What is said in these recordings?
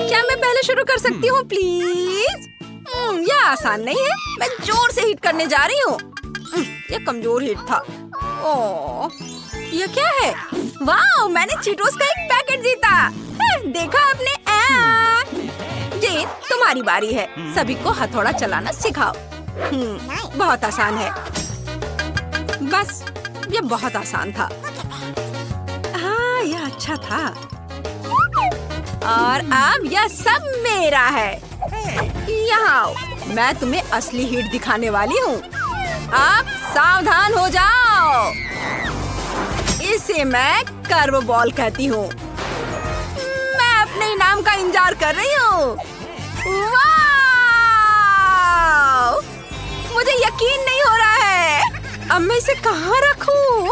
क्या मैं पहले शुरू कर सकती हूँ प्लीज? यह आसान नहीं है। मैं जोर से हिट करने जा रही हूँ। यह कमजोर हिट था। ओह, यह क्या है? वाह, मैंने चीटोस का एक पैकेट जीता। देखा आपने? जेन, तुम्हारी बारी है। सभी को हथौड़ा चलाना सिखाओ। बहुत आसान है। बस, यह बहुत आसान था। हाँ, यह अच्छा था। और अब यह सब मेरा है। यहाँ आओ, मैं तुम्हें असली हिट दिखाने वाली हूँ। अब सावधान हो जाओ। इसे मैं कर्व बॉल कहती हूँ। मैं अपने इनाम का इंतजार कर रही हूँ। वाह! मुझे यकीन नहीं हो रहा है। अब मैं इसे कहाँ रखूँ?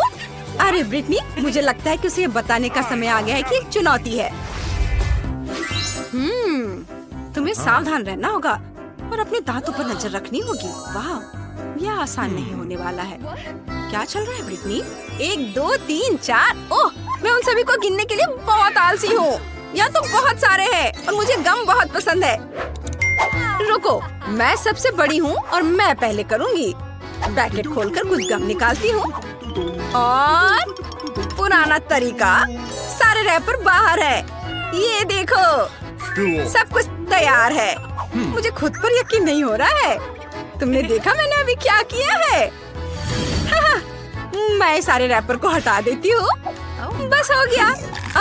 अरे ब्रिटनी, मुझे लगता है कि उसे बताने का समय आ गया है कि एक चुनौती है। तुम्हें सावधान रहना होगा और अपने दांतों पर नजर रखनी होगी। वाह, यह आसान नहीं होने वाला है। क्या चल रहा है ब्रिटनी? 1 2 3 4। ओह, मैं उन सभी को गिनने के लिए बहुत आलसी हूँ। यहाँ तो बहुत सारे हैं और मुझे गम बहुत पसंद है। रुको, मैं सबसे बड़ी हूँ और मैं पहले करूँगी। पैकेट खोलकर कुछ गम निकालती हूँ और पुराना तरीका, सारे रैपर बाहर है। ये देखो, सब कुछ तैयार है। मुझे खुद पर यकीन नहीं हो रहा है। तुमने देखा मैंने अभी क्या किया है? मैं सारे रैपर को हटा देती हूँ। बस हो गया।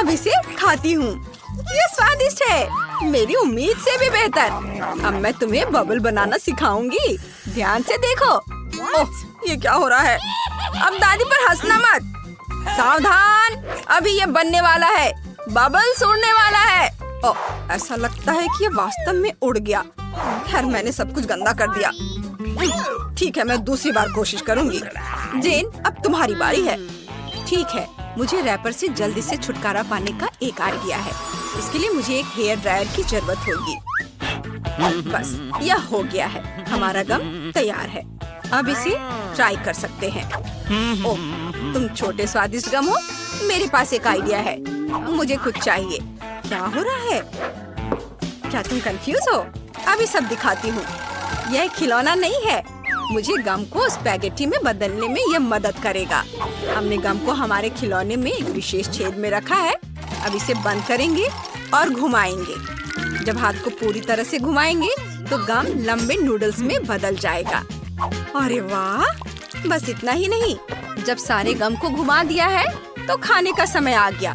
अब इसे खाती हूँ। ये स्वादिष्ट है, मेरी उम्मीद से भी बेहतर। अब मैं तुम्हें बबल बनाना सिखाऊंगी। ध्यान से देखो। ओह, ये क्या हो रहा है? अब दादी पर हंसना मत। सावधान, अभी ये बनने वाला है। बबल्स उड़ने वाला है। ओह, ऐसा लगता है कि ये वास्तव में उड़ गया। खैर, मैंने सब कुछ गंदा कर दिया। ठीक है, मैं दूसरी बार कोशिश करूंगी। जेन, अब तुम्हारी बारी है। ठीक है, मुझे रैपर से जल्दी से छुटकारा पाने का एक आइडिया है। इसके लिए मुझे एक हेयर ड्रायर की जरूरत होगी। बस, यह हो गया है। हमारा गम तैयार है। अब इसे ट्राई कर सकते हैं। ओह, तुम छोटे स्वादिष्ट गम हो। मेरे पास एक आइडिया है। मुझे कुछ चाहिए। क्या हो रहा है? क्या तुम कंफ्यूज हो? अभी सब दिखाती हूँ। यह खिलौना नहीं है। मुझे गम को स्पैगेटी में बदलने में यह मदद करेगा। हमने गम को हमारे खिलौने में एक विशेष छेद में रखा है। अब इसे बंद करेंगे और घुमाएंगे। जब हाथ को पूरी तरह से घुमाएंगे तो गम लंबे नूडल्स में बदल जाएगा। अरे वाह! बस इतना ही नहीं, जब सारे गम को घुमा दिया है तो खाने का समय आ गया।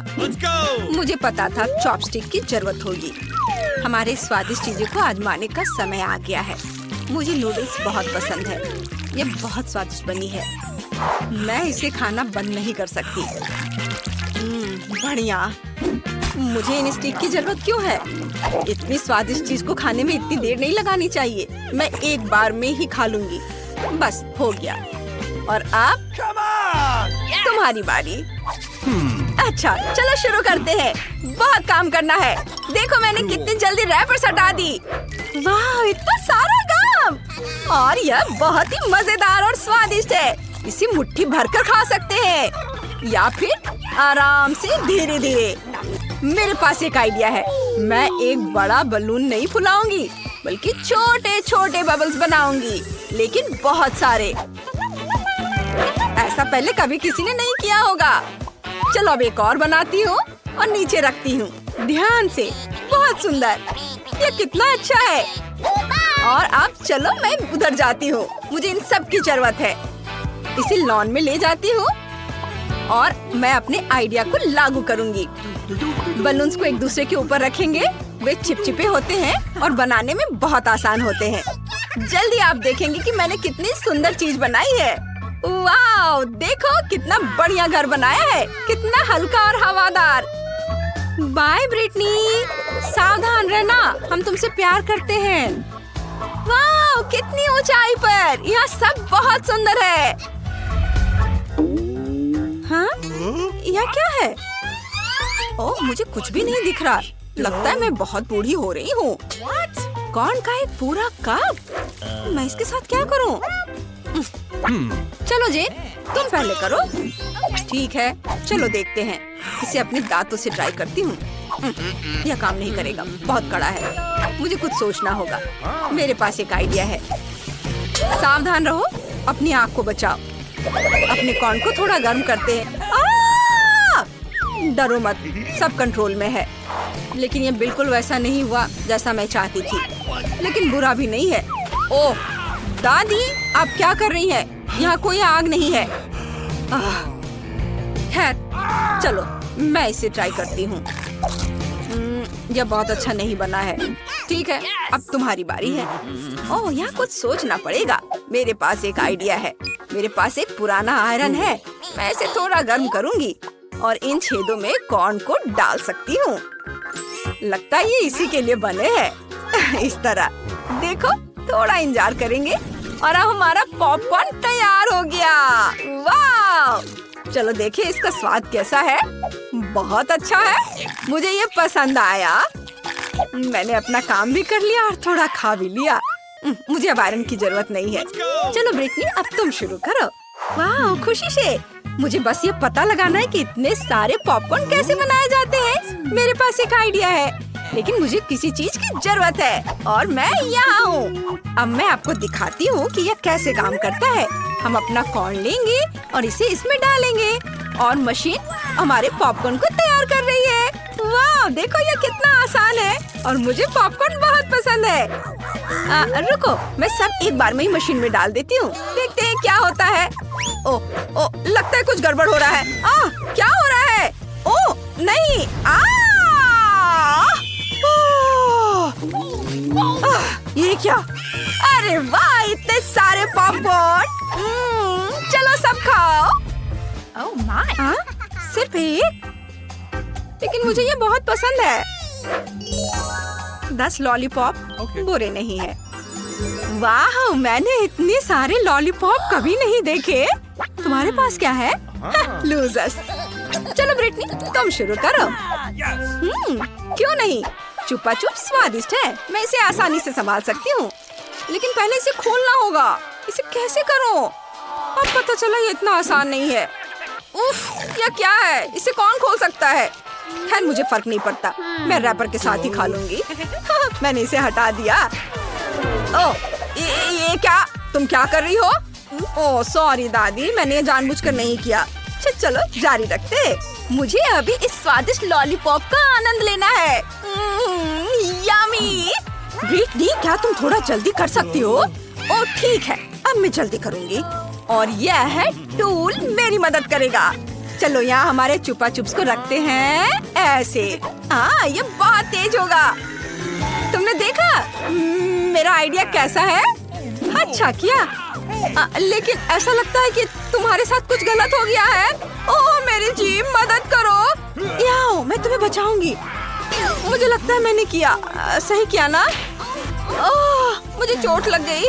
मुझे पता था चॉपस्टिक की जरूरत होगी। हमारे स्वादिष्ट चीजों को आजमाने का समय आ गया है। मुझे नूडल्स बहुत पसंद है। ये बहुत स्वादिष्ट बनी है। मैं इसे खाना बंद नहीं कर सकती। बढ़िया। मुझे इन स्टिक की जरूरत क्यों है? इतनी स्वादिष्ट चीज को खाने में इतनी देर नहीं लगानी चाहिए। मैं एक बार में ही खा लूंगी। बस हो गया। और अब तुम्हारी बारी। अच्छा, चलो शुरू करते हैं। बहुत काम करना है। देखो मैंने कितनी जल्दी रैपर्स हटा दी। वाह, इतना सारा गम! और यह बहुत ही मजेदार और स्वादिष्ट है। इसे मुट्ठी भरकर खा सकते हैं या फिर आराम से धीरे धीरे। मेरे पास एक आइडिया है। मैं एक बड़ा बलून नहीं फुलाऊंगी, बल्कि छोटे छोटे बबल्स बनाऊंगी, लेकिन बहुत सारे। ऐसा पहले कभी किसी ने नहीं किया होगा। चलो अब एक और बनाती हूँ और नीचे रखती हूँ। ध्यान से। बहुत सुंदर। ये कितना अच्छा है। और अब चलो मैं उधर जाती हूँ। मुझे इन सब की जरूरत है। इसे लॉन में ले जाती हूँ और मैं अपने आइडिया को लागू करूँगी। बलून्स को एक दूसरे के ऊपर रखेंगे। वे चिपचिपे होते हैं और बनाने में बहुत आसान होते हैं। जल्दी आप देखेंगे कि मैंने कितनी सुंदर चीज बनाई है। वाह, देखो कितना बढ़िया घर बनाया है। कितना हल्का और हवादार। बाय ब्रिटनी, सावधान रहना। हम तुमसे प्यार करते हैं। वाह, कितनी ऊंचाई पर। यह सब बहुत सुंदर है। हाँ, यह क्या है? ओह, मुझे कुछ भी नहीं दिख रहा। लगता है मैं बहुत बूढ़ी हो रही हूँ। कॉर्न का एक पूरा कप? मैं इसके साथ क्या करूँ? चलो जेन, तुम पहले करो। ठीक है, चलो देखते हैं। इसे अपने दांतों से ट्राई करती हूँ। यह काम नहीं करेगा, बहुत कड़ा है। मुझे कुछ सोचना होगा। मेरे पास एक आइडिया है। सावधान रहो, अपनी आँख को बचाओ। अपने कॉर्न को थोड़ा गर्म करते हैं। डरो मत, सब कंट्रोल में है। लेकिन ये बिल्कुल वैसा नहीं हुआ जैसा मैं चाहती थी, लेकिन बुरा भी नहीं है। ओह दादी, आप क्या कर रही हैं? यहाँ कोई आग नहीं है। खैर चलो, मैं इसे ट्राई करती हूँ। यह बहुत अच्छा नहीं बना है। ठीक है, अब तुम्हारी बारी है। ओह, यहाँ कुछ सोचना पड़ेगा। मेरे पास एक आइडिया है। मेरे पास एक पुराना आयरन है। मैं इसे थोड़ा गर्म करूँगी और इन छेदों में कॉर्न को डाल सकती हूँ। लगता है ये इसी के लिए बने हैं। इस तरह देखो, थोड़ा इंतजार करेंगे और अब हमारा पॉपकॉर्न तैयार हो गया। वाह! चलो देखिए इसका स्वाद कैसा है। बहुत अच्छा है, मुझे ये पसंद आया। मैंने अपना काम भी कर लिया और थोड़ा खा भी लिया। मुझे अब आयरन की जरूरत नहीं है। चलो ब्रिटनी, अब तुम शुरू करो। वाह, खुशी से। मुझे बस ये पता लगाना है कि इतने सारे पॉपकॉर्न कैसे बनाए जाते हैं। मेरे पास एक आइडिया है, लेकिन मुझे किसी चीज की जरूरत है और मैं यहाँ हूँ। अब मैं आपको दिखाती हूँ कि यह कैसे काम करता है। हम अपना कॉर्न लेंगे और इसे इसमें डालेंगे और मशीन हमारे पॉपकॉर्न को तैयार कर रही है। वाह, देखो ये कितना आसान है और मुझे पॉपकॉर्न बहुत पसंद है। रुको, मैं सब एक बार में ही मशीन में डाल देती हूँ। देखते हैं क्या होता है। ओ, लगता है कुछ गड़बड़ हो रहा है। क्या हो रहा है? ओ नहीं, ये क्या? अरे वाह, इतने सारे पॉपकॉर्न। चलो सब खाओ। ओह माय, सिर्फ एक? लेकिन मुझे ये बहुत पसंद है। 10 लॉलीपॉप बुरे नहीं है। वाह, मैंने इतने सारे लॉलीपॉप कभी नहीं देखे। तुम्हारे पास क्या है? लूजर्स। चलो ब्रिटनी, तुम शुरू करो। क्यों नहीं? चुपा चुप स्वादिष्ट है। मैं इसे आसानी से संभाल सकती हूँ, लेकिन पहले इसे खोलना होगा। इसे कैसे करूँ? अब पता चला ये इतना आसान नहीं है। उफ, यह क्या है? इसे कौन खोल सकता है? खैर मुझे फर्क नहीं पड़ता, मैं रैपर के साथ ही खा लूंगी। मैंने इसे हटा दिया। ओह, ये क्या? तुम क्या कर रही हो? ओह सॉरी दादी, मैंने जानबूझकर नहीं किया। चलो जारी रखते। मुझे अभी इस स्वादिष्ट लॉलीपॉप का आनंद लेना है। यम्मी। ब्रिटनी, क्या तुम थोड़ा जल्दी कर सकती हो? ओह ठीक है, अब मैं जल्दी करूंगी। और यह है टूल, मेरी मदद करेगा। चलो यहाँ हमारे चुपा चुप्स को रखते हैं ऐसे। ये बहुत तेज होगा। तुमने देखा मेरा आइडिया कैसा है? अच्छा किया। लेकिन ऐसा लगता है कि तुम्हारे साथ कुछ गलत हो गया है। ओह मेरी जीभ, मदद करो। यहाँ मैं तुम्हें बचाऊंगी। मुझे लगता है मैंने किया सही किया ना? ओह मुझे चोट लग गई।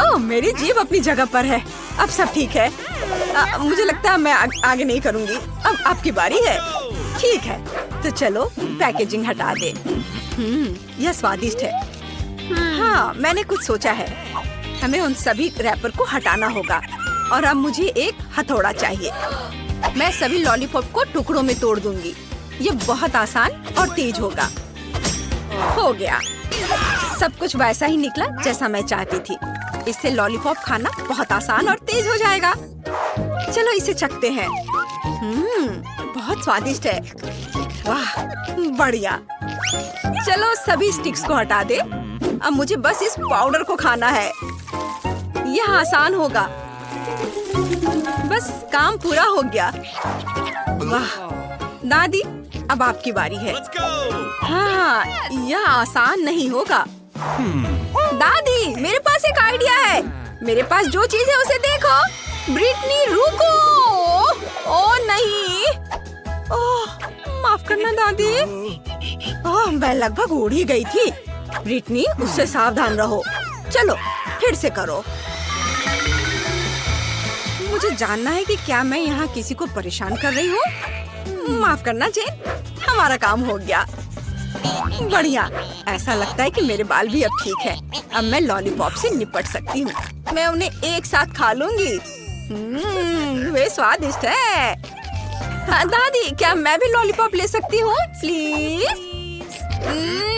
ओह मेरी जीभ अपनी जगह पर है। अब सब ठीक है। मुझे लगता है मैं आगे नहीं करूंगी। अब आपकी बारी है। ठीक है, तो चलो पैकेजिंग हटा दे। यह स्वादिष्ट है। हाँ, मैंने कुछ सोचा है। हमें उन सभी रैपर को हटाना होगा और अब मुझे एक हथौड़ा चाहिए। मैं सभी लॉलीपॉप को टुकड़ों में तोड़ दूंगी। ये बहुत आसान और तेज होगा। हो गया, सब कुछ वैसा ही निकला जैसा मैं चाहती थी। इससे लॉलीपॉप खाना बहुत आसान और तेज हो जाएगा। चलो इसे चखते हैं। बहुत स्वादिष्ट है। वाह बढ़िया। चलो सभी स्टिक्स को हटा दे। अब मुझे बस इस पाउडर को खाना है। यह आसान होगा। बस काम पूरा हो गया। वाह दादी, अब आपकी बारी है। हाँ, यह आसान नहीं होगा। दादी, मेरे पास एक आइडिया है। मेरे पास जो चीज है उसे देखो। ब्रिटनी रुको। ओह नहीं। ओह माफ करना दादी। ओह मैं लगभग उड़ ही गई थी। ब्रिटनी, उससे सावधान रहो। चलो फिर से करो। मुझे जानना है कि क्या मैं यहाँ किसी को परेशान कर रही हूँ। माफ करना जेन, हमारा काम हो गया। बढ़िया। ऐसा लगता है कि मेरे बाल भी अब ठीक है। अब मैं लॉलीपॉप से निपट सकती हूँ। मैं उन्हें एक साथ खा लूंगी। वे स्वादिष्ट है। दादी, क्या मैं भी लॉलीपॉप ले सकती हूँ प्लीज?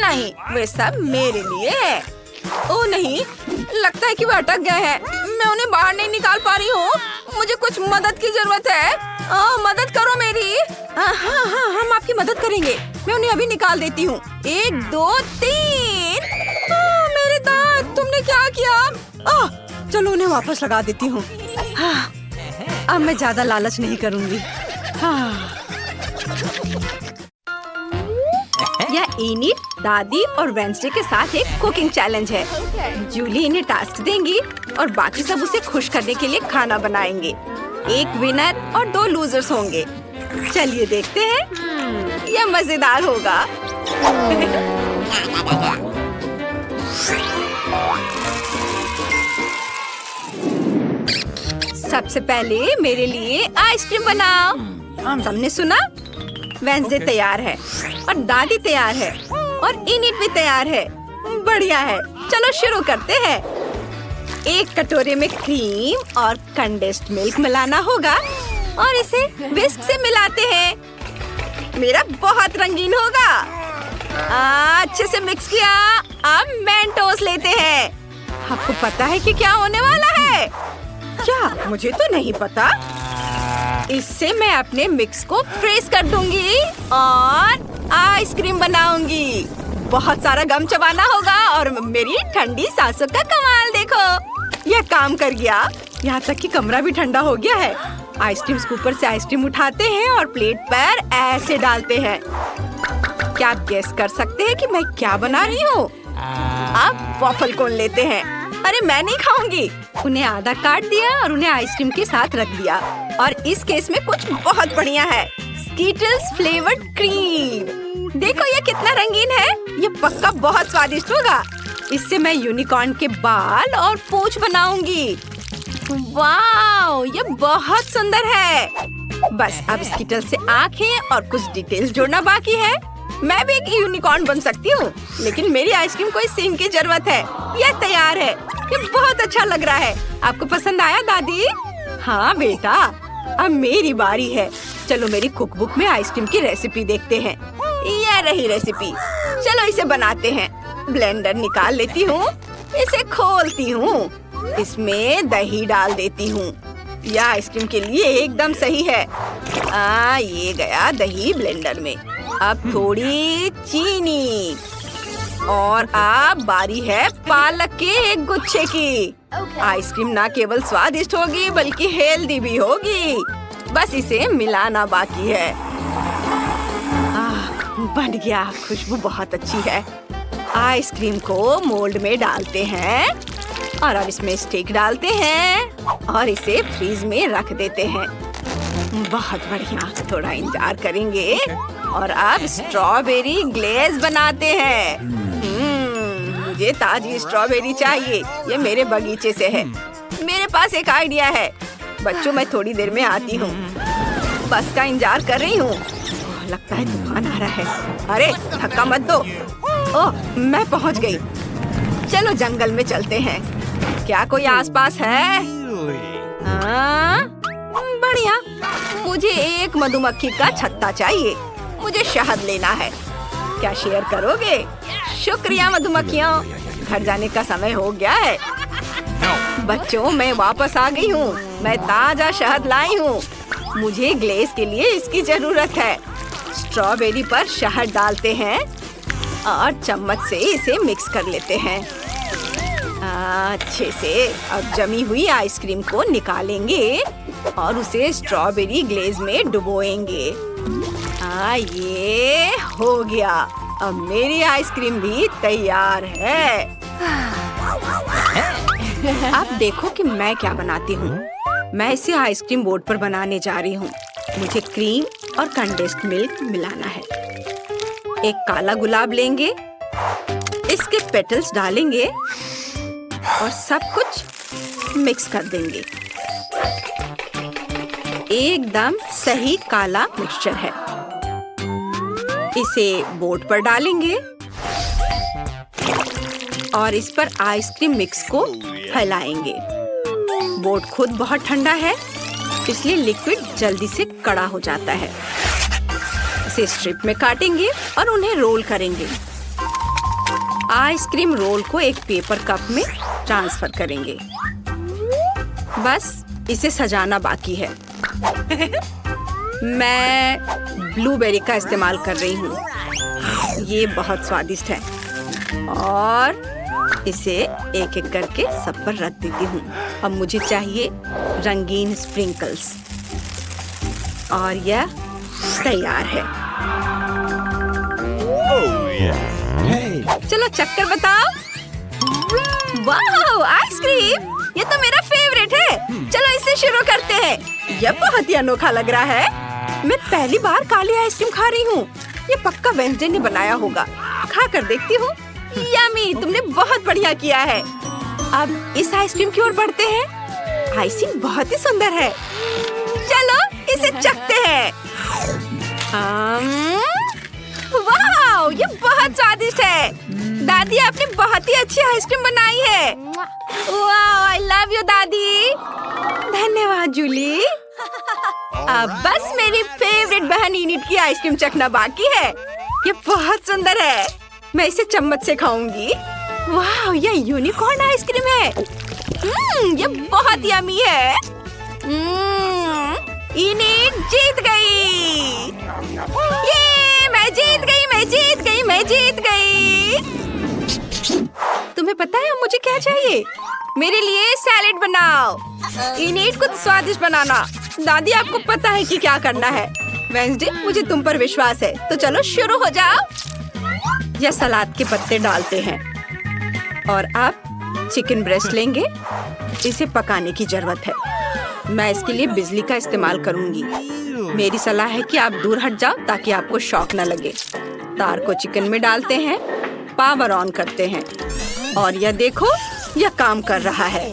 नहीं, वे सब मेरे लिए है। ओह नहीं, लगता है कि वे अटक गए हैं। मैं उन्हें बाहर नहीं निकाल पा रही हूँ। मुझे कुछ मदद की जरूरत है। मदद करो मेरी। हाँ हाँ, हम आपकी मदद करेंगे। मैं उन्हें अभी निकाल देती हूँ। 1 2 3। मेरे दांत, तुमने क्या किया? चलो उन्हें वापस लगा देती हूँ। अब मैं ज्यादा लालच नहीं करूँगी। यह इनिट, दादी और वेंसडे के साथ एक कुकिंग चैलेंज है। जूली इन्हें टास्क देंगी और बाकी सब उसे खुश करने के लिए खाना बनाएंगे। 1 विनर और 2 लूजर्स होंगे। चलिए देखते हैं, यह मजेदार होगा। सबसे पहले मेरे लिए आइसक्रीम बनाओ। सबने सुना? वेंसडे तैयार है और दादी तैयार है और इनिट भी तैयार है। बढ़िया है, चलो शुरू करते हैं। 1 कटोरे में क्रीम और कंडेंस्ड मिल्क मिलाना होगा और इसे विस्क से मिलाते हैं। मेरा बहुत रंगीन होगा। अच्छे से मिक्स किया। अब मेंटोस लेते हैं। आपको पता है कि क्या होने वाला है? क्या? मुझे तो नहीं पता। इससे मैं अपने मिक्स को फ्रीज कर दूंगी और आइसक्रीम बनाऊंगी। बहुत सारा गम चबाना होगा और मेरी ठंडी सांसों का कमाल देखो। यह काम कर गया। यहाँ तक कि कमरा भी ठंडा हो गया है। आइसक्रीम स्कूपर से आइसक्रीम उठाते हैं और प्लेट पर ऐसे डालते हैं। क्या आप गेस कर सकते हैं कि मैं क्या बना रही हूँ? अब वॉफल कोन लेते हैं। अरे मैं नहीं खाऊंगी। उन्हें आधा काट दिया और उन्हें आइसक्रीम के साथ रख दिया। और इस केस में कुछ बहुत बढ़िया है। Skittles flavoured cream. देखो ये कितना रंगीन है। ये पक्का बहुत स्वादिष्ट होगा। इससे मैं यूनिकॉर्न के बाल और पूंछ बनाऊंगी। वाओ, ये बहुत सुंदर है। बस अब स्कीटल से आंखें और कुछ डिटेल्स जोड़ना बाकी है। मैं भी एक यूनिकॉर्न बन सकती हूँ, लेकिन मेरी आइसक्रीम को इस सीन की जरूरत है। यह तैयार है। ये बहुत अच्छा लग रहा है। आपको पसंद आया दादी? हाँ बेटा, अब मेरी बारी है। चलो मेरी कुकबुक में आइसक्रीम की रेसिपी देखते हैं। यह रही रेसिपी। चलो इसे बनाते हैं। ब्लेंडर निकाल लेती हूँ। इसे खोलती हूँ। इसमें दही डाल देती हूँ। यह आइसक्रीम के लिए एकदम सही है। ये गया दही ब्लेंडर में। अब थोड़ी चीनी और अब बारी है पालक के एक गुच्छे की। आइसक्रीम ना केवल स्वादिष्ट होगी बल्कि हेल्दी भी होगी। बस इसे मिलाना बाकी है। बन गया। खुशबू बहुत अच्छी है। आइसक्रीम को मोल्ड में डालते हैं और अब इसमें स्टिक डालते हैं और इसे फ्रीज में रख देते हैं। बहुत बढ़िया। थोड़ा इंतजार करेंगे और अब स्ट्रॉबेरी ग्लेज बनाते हैं। मुझे ताजी स्ट्रॉबेरी चाहिए। ये मेरे बगीचे से है। मेरे पास एक आइडिया है। बच्चों, मैं थोड़ी देर में आती हूँ। बस का इंतजार कर रही हूँ। लगता है तूफान आ रहा है। अरे धक्का मत दो। ओह, मैं पहुँच गई। चलो जंगल में चलते हैं। क्या कोई आसपास है? बढ़िया। मुझे एक मधुमक्खी का छत्ता चाहिए। मुझे शहद लेना है। क्या शेयर करोगे? शुक्रिया मधुमक्खियों। घर जाने का समय हो गया है। बच्चों, मैं वापस आ गई हूँ। मैं ताजा शहद लाई हूँ। मुझे ग्लेज के लिए इसकी जरूरत है। स्ट्रॉबेरी पर शहद डालते हैं और चम्मच से इसे मिक्स कर लेते हैं अच्छे से। अब जमी हुई आइसक्रीम को निकालेंगे और उसे स्ट्रॉबेरी ग्लेज में डुबोएंगे। ये हो गया। अब मेरी आइसक्रीम भी तैयार है। अब देखो कि मैं क्या बनाती हूँ। मैं इसे आइसक्रीम बोर्ड पर बनाने जा रही हूँ। मुझे क्रीम और कंडेंस्ड मिल्क मिलाना है। एक काला गुलाब लेंगे, इसके पेटल्स डालेंगे और सब कुछ मिक्स कर देंगे। एकदम सही काला मिक्सचर है। इसे बोर्ड पर डालेंगे और इस पर आइसक्रीम मिक्स को फैलाएंगे। बोर्ड खुद बहुत ठंडा है। इसलिए लिक्विड जल्दी से कड़ा हो जाता है। इसे स्ट्रिप में काटेंगे और उन्हें रोल करेंगे। आइसक्रीम रोल को एक पेपर कप में ट्रांसफर करेंगे। बस इसे सजाना बाकी है। मैं ब्लूबेरी का इस्तेमाल कर रही हूँ। ये बहुत स्वादिष्ट है और इसे एक एक करके सब पर रख देती हूँ। अब मुझे चाहिए रंगीन स्प्रिंकल्स और यह तैयार है। चलो चक्कर बताओ। वाह, आइसक्रीम! ये तो मेरा फेवरेट है। चलो इसे शुरू करते हैं। यह बहुत ही अनोखा लग रहा है। मैं पहली बार काली आइसक्रीम खा रही हूँ। ये पक्का वेंसडे ने बनाया होगा। खा कर देखती हूँ। यम्मी, तुमने बहुत बढ़िया किया है। अब इस आइसक्रीम की ओर बढ़ते हैं। आइसिंग बहुत ही सुंदर है। चलो इसे चखते हैं। वाह, ये बहुत स्वादिष्ट है। दादी, आपने बहुत ही अच्छी आइसक्रीम बनाई है। वाह, आई लव यू दादी। धन्यवाद जूली। अब बस मेरी फेवरेट बहन इनिट की आइसक्रीम चखना बाकी है। ये बहुत सुंदर है। मैं इसे चम्मच से खाऊंगी। वाह, ये यूनिकॉर्न आइसक्रीम है। ये बहुत यम्मी है। इनिट जीत गई। ये मैं जीत गई, मैं जीत गई, मैं जीत गई। तुम्हें पता है अब मुझे क्या चाहिए? मेरे लिए सैलेड बनाओ। इनिट कुछ स्वादिष्ट बनाना। दादी, आपको पता है कि क्या करना है। वेंसडे, मुझे तुम पर विश्वास है। तो चलो शुरू हो जाओ। यह सलाद के पत्ते डालते हैं और अब चिकन ब्रेस्ट लेंगे। इसे पकाने की जरूरत है। मैं इसके लिए बिजली का इस्तेमाल करूंगी। मेरी सलाह है कि आप दूर हट जाओ ताकि आपको शॉक न लगे। तार को चिकन में डालते हैं, पावर ऑन करते हैं और यह देखो, यह काम कर रहा है।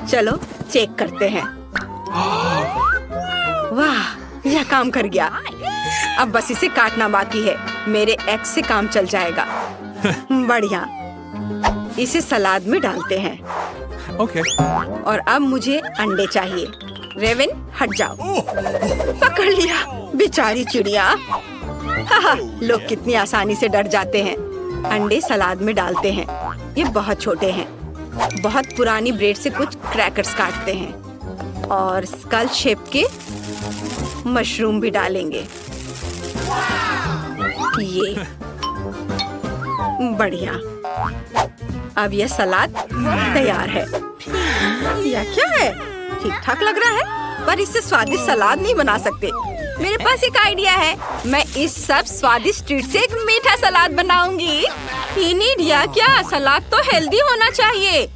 चलो चेक करते हैं। वाह, यह काम कर गया। अब बस इसे काटना बाकी है। मेरे एक्स से काम चल जाएगा। बढ़िया। इसे सलाद में डालते हैं। ओके। और अब मुझे अंडे चाहिए। रेविन, हट जाओ। पकड़ लिया, बेचारी चिड़िया। लोग कितनी आसानी से डर जाते हैं। अंडे सलाद में डालते हैं। ये बहुत छोटे हैं। बहुत पुरानी ब्रेड से कुछ क्रैकर्स काटते हैं और स्कल शेप के मशरूम भी डालेंगे। ये बढ़िया। अब यह सलाद तैयार है। यह क्या है? ठीक ठाक लग रहा है, पर इससे स्वादिष्ट सलाद नहीं बना सकते। मेरे पास एक आइडिया है। मैं इस सब स्वादिष्ट ट्रीट से एक मीठा सलाद बनाऊंगी। इनिट, या क्या? सलाद तो हेल्दी होना चाहिए।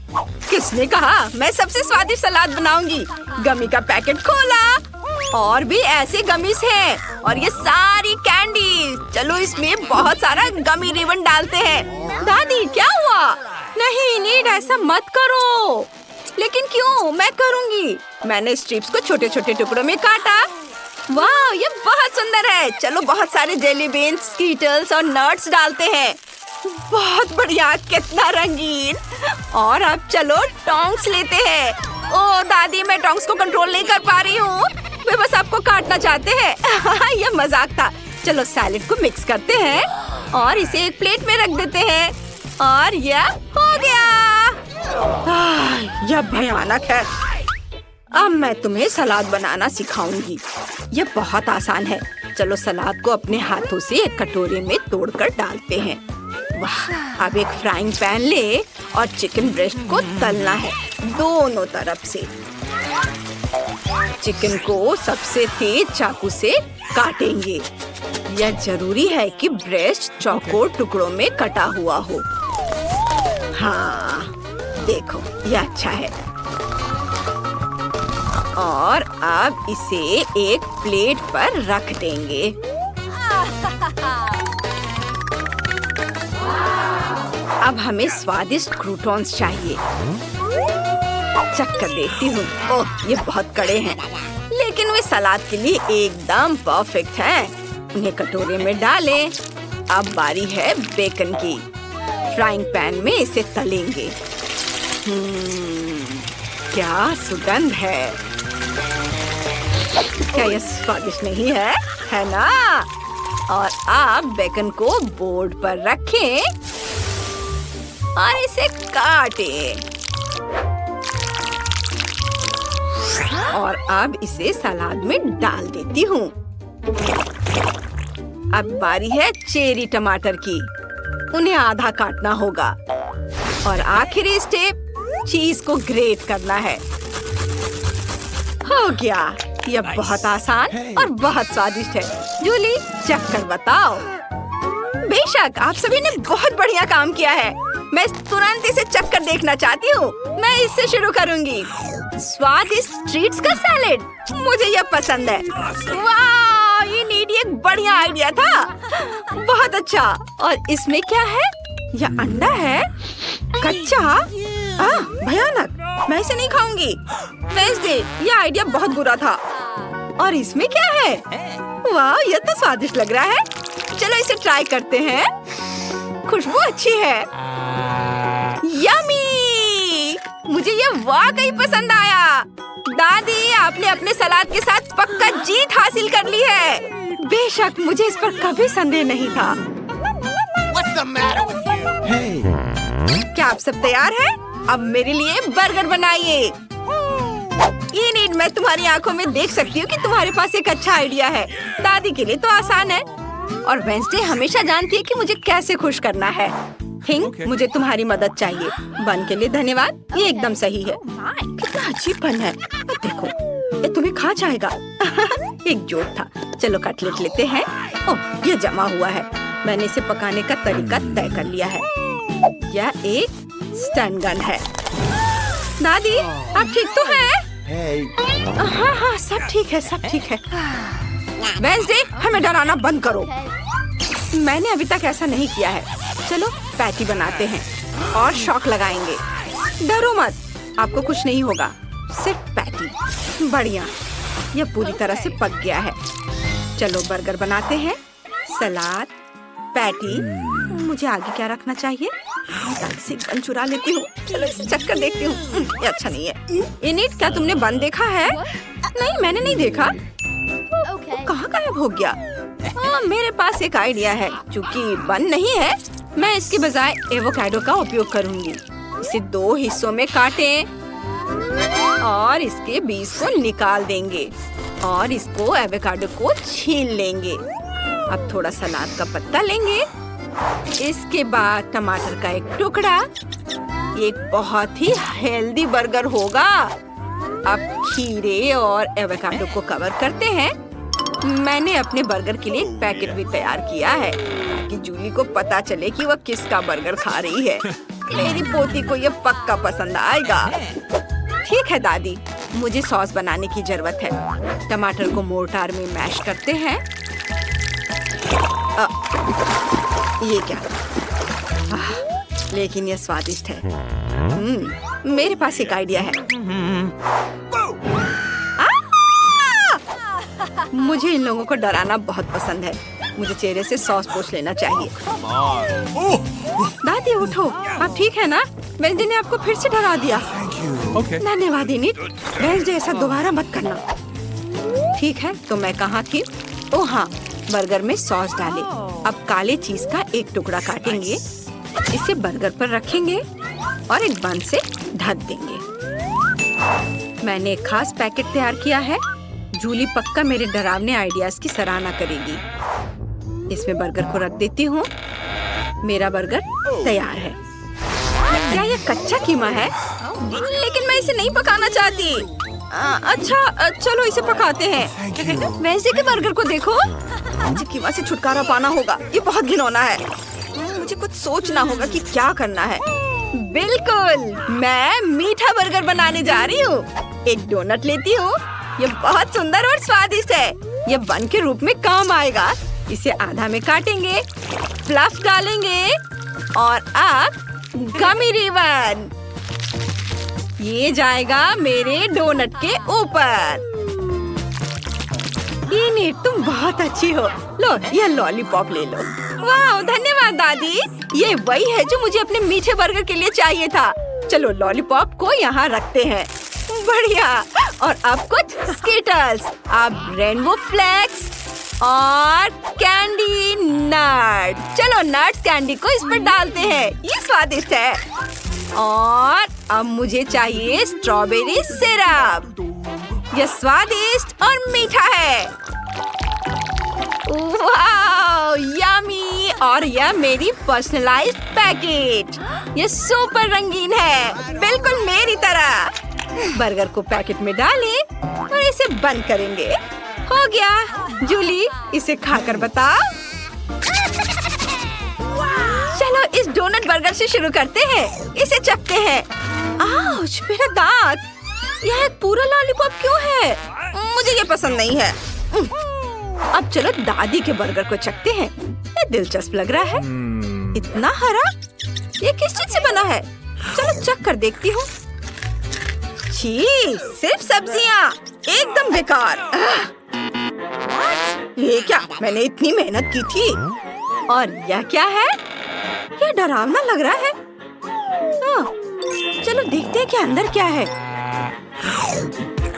किसने कहा? मैं सबसे स्वादिष्ट सलाद बनाऊंगी। गमी का पैकेट खोला और भी ऐसे गमीज हैं और ये सारी कैंडी। चलो इसमें बहुत सारा गमी रिबन डालते हैं। दादी, क्या हुआ? नहीं इनिट, ऐसा मत करो। लेकिन क्यों? मैं करूंगी। मैंने स्ट्रिप्स को छोटे छोटे टुकड़ों में काटा। वाह, ये बहुत सुंदर है। चलो बहुत सारे जेली बीन्स, स्कीटल्स और नट्स डालते हैं। बहुत बढ़िया, कितना रंगीन। और अब चलो टोंग्स लेते हैं। ओ दादी, मैं टोंग्स को कंट्रोल नहीं कर पा रही हूँ। वे बस आपको काटना चाहते हैं। यह मजाक था। चलो सैलेड को मिक्स करते हैं और इसे एक प्लेट में रख देते हैं और यह हो गया। यह भयानक है। अब मैं तुम्हें सलाद बनाना सिखाऊंगी। यह बहुत आसान है। चलो सलाद को अपने हाथों से एक कटोरे में तोड़कर डालते हैं। वाह, अब एक फ्राइंग पैन ले और चिकन ब्रेस्ट को तलना है दोनों तरफ से। चिकन को सबसे तेज चाकू से काटेंगे। यह जरूरी है कि ब्रेस्ट चौकोर टुकड़ों में कटा हुआ हो। हाँ, देखो यह अच्छा है। और अब इसे एक प्लेट पर रख देंगे। अब हमें स्वादिष्ट क्रूटॉन्स चाहिए। चख कर देखती हूँ। ओह, ये बहुत कड़े हैं, लेकिन वे सलाद के लिए एकदम परफेक्ट हैं। उन्हें कटोरे में डालें। अब बारी है बेकन की। फ्राइंग पैन में इसे तलेंगे। क्या सुगंध है! क्या यह स्वादिष्ट नहीं है? है ना? और आप बेकन को बोर्ड पर रखें और इसे काटें। और अब इसे सलाद में डाल देती हूँ। अब बारी है चेरी टमाटर की। उन्हें आधा काटना होगा। और आखिरी स्टेप, चीज को ग्रेट करना है। हो गया। यह बहुत आसान और बहुत स्वादिष्ट है। जूली, चखकर बताओ। बेशक, आप सभी ने बहुत बढ़िया काम किया है। मैं तुरंत इसे चखकर देखना चाहती हूँ। मैं इससे शुरू करूँगी। स्वादिष्ट ट्रीट्स का सैलेड, मुझे यह पसंद है। वाह, ये नीडी एक बढ़िया आइडिया था। बहुत अच्छा। और इसमें क्या है? यह अंडा है, कच्चा। भयानक, मैं इसे नहीं खाऊंगी। वेंसडे, यह आइडिया बहुत बुरा था। और इसमें क्या है? वाह, यह तो स्वादिष्ट लग रहा है। चलो इसे ट्राई करते हैं। खुशबू अच्छी है। यम्मी! मुझे यह वाकई पसंद आया। दादी, आपने अपने सलाद के साथ पक्का जीत हासिल कर ली है। बेशक, मुझे इस पर कभी संदेह नहीं था। क्या आप सब तैयार हैं? अब मेरे लिए बर्गर बनाइए। इनिड, मैं तुम्हारी आंखों में देख सकती हूँ कि तुम्हारे पास एक अच्छा आइडिया है। दादी के लिए तो आसान है। और वेंसडे हमेशा जानती है कि मुझे कैसे खुश करना है। हिंग, मुझे तुम्हारी मदद चाहिए। बन के लिए धन्यवाद। ये एकदम सही है। कितना अजीब बन है। देखो, ये तुम्हें खा जाएगा। एक जोक था। चलो कटलेट लेते हैं। ओह, ये जमा हुआ है। मैंने इसे पकाने का तरीका तय कर लिया है। यह एक स्टन गन है। दादी, आप ठीक तो हैं? हाँ, सब ठीक है, सब ठीक है। वेंसडे, हमें डराना बंद करो। मैंने अभी तक ऐसा नहीं किया है। चलो पैटी बनाते हैं और शॉक लगाएंगे। डरो मत, आपको कुछ नहीं होगा। सिर्फ पैटी। बढ़िया, यह पूरी तरह से पक गया है। चलो बर्गर बनाते हैं। सलाद, पैटी। मुझे आगे क्या रखना चाहिए? से बन चुरा लेती हूँ। चलो इसे चक्कर देखती हूँ। ये अच्छा नहीं है। इनिट, क्या तुमने बन देखा है? नहीं, मैंने नहीं देखा। वो कहाँ गायब हो गया? मेरे पास एक आइडिया है। चूंकि बन नहीं है, मैं इसके बजाय एवोकाडो का उपयोग करूँगी। इसे 2 हिस्सों में काटें और इसके बीज को निकाल देंगे और इसको एवोकाडो को छील लेंगे। अब थोड़ा सलाद का पत्ता लेंगे। इसके बाद टमाटर का एक टुकड़ा। एक बहुत ही हेल्दी बर्गर होगा। अब खीरे और एवोकाडो को कवर करते हैं। मैंने अपने बर्गर के लिए एक पैकेट भी तैयार किया है ताकि जूली को पता चले कि वह किसका बर्गर खा रही है। मेरी पोती को यह पक्का पसंद आएगा। ठीक है दादी, मुझे सॉस बनाने की जरूरत है। टमाटर को मोर्टार में मैश करते हैं। ये क्या? लेकिन यह स्वादिष्ट है। मेरे पास एक आइडिया है। मुझे इन लोगों को डराना बहुत पसंद है। मुझे चेहरे से सॉस पोंछ लेना चाहिए। दादी उठो, आप ठीक है ना? वेंसडे ने आपको फिर से डरा दिया। धन्यवाद इनिट। वेंसडे, ऐसा दोबारा मत करना। ठीक है, तो मैं कहाँ थी? ओह हाँ, बर्गर में सॉस डालें। अब काले चीज का एक टुकड़ा काटेंगे। इसे बर्गर पर रखेंगे और एक बन से ढक देंगे। मैंने एक खास पैकेट तैयार किया है। जूली पक्का मेरे डरावने आइडियाज की सराहना करेगी। इसमें बर्गर को रख देती हूँ। मेरा बर्गर तैयार है। क्या यह कच्चा कीमा है? लेकिन मैं इसे नहीं पकाना चाहती। अच्छा, चलो इसे पकाते हैं। वैसे के बर्गर को देखो। मुझे कीमा से छुटकारा पाना होगा। ये बहुत घिनौना है। मुझे कुछ सोचना होगा कि क्या करना है। बिल्कुल, मैं मीठा बर्गर बनाने जा रही हूँ। एक डोनट लेती हूँ। ये बहुत सुंदर और स्वादिष्ट है। ये बन के रूप में काम आएगा। इसे आधा में काटेंगे, फ्लफ डालेंगे और अब गमी रिबन। ये जाएगा मेरे डोनट के ऊपर। इनिट, तुम बहुत अच्छी हो। लो, यह लॉलीपॉप ले लो। वाह, धन्यवाद दादी। ये वही है जो मुझे अपने मीठे बर्गर के लिए चाहिए था। चलो लॉलीपॉप को यहाँ रखते हैं। बढ़िया। और अब कुछ स्कीटल्स, अब रेनबो फ्लेक्स और कैंडी नट। चलो नट्स कैंडी को इस पर डालते हैं, ये स्वादिष्ट है। और अब मुझे चाहिए स्ट्रॉबेरी सिरप। यह स्वादिष्ट और मीठा है। वाह, यम्मी। और यह मेरी पर्सनलाइज्ड पैकेट। यह सुपर रंगीन है, बिल्कुल मेरी तरह। बर्गर को पैकेट में डालें और इसे बंद करेंगे। हो गया। जूली, इसे खाकर बताओ। चलो इस डोनट बर्गर से शुरू करते हैं। इसे चखते हैं। आउच, मेरा दांत। यह एक पूरा लॉलीपॉप क्यों है? मुझे ये पसंद नहीं है। अब चलो दादी के बर्गर को चखते हैं। ये दिलचस्प लग रहा है। इतना हरा, ये किस चीज से बना है? चलो चख कर देखती हूँ। छी, सिर्फ सब्जियाँ, एकदम बेकार। ये क्या? मैंने इतनी मेहनत की थी। और यह क्या है? यह डरावना लग रहा है। चलो देखते हैं कि अंदर क्या है।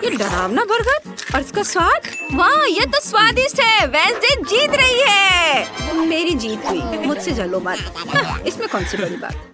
ये डरावना बर्गर और इसका स्वाद, वाह, ये तो स्वादिष्ट है। वेडनेसडे जीत रही है। मेरी जीत हुई, मुझसे जलो मत। इसमें कौन सी बड़ी बात।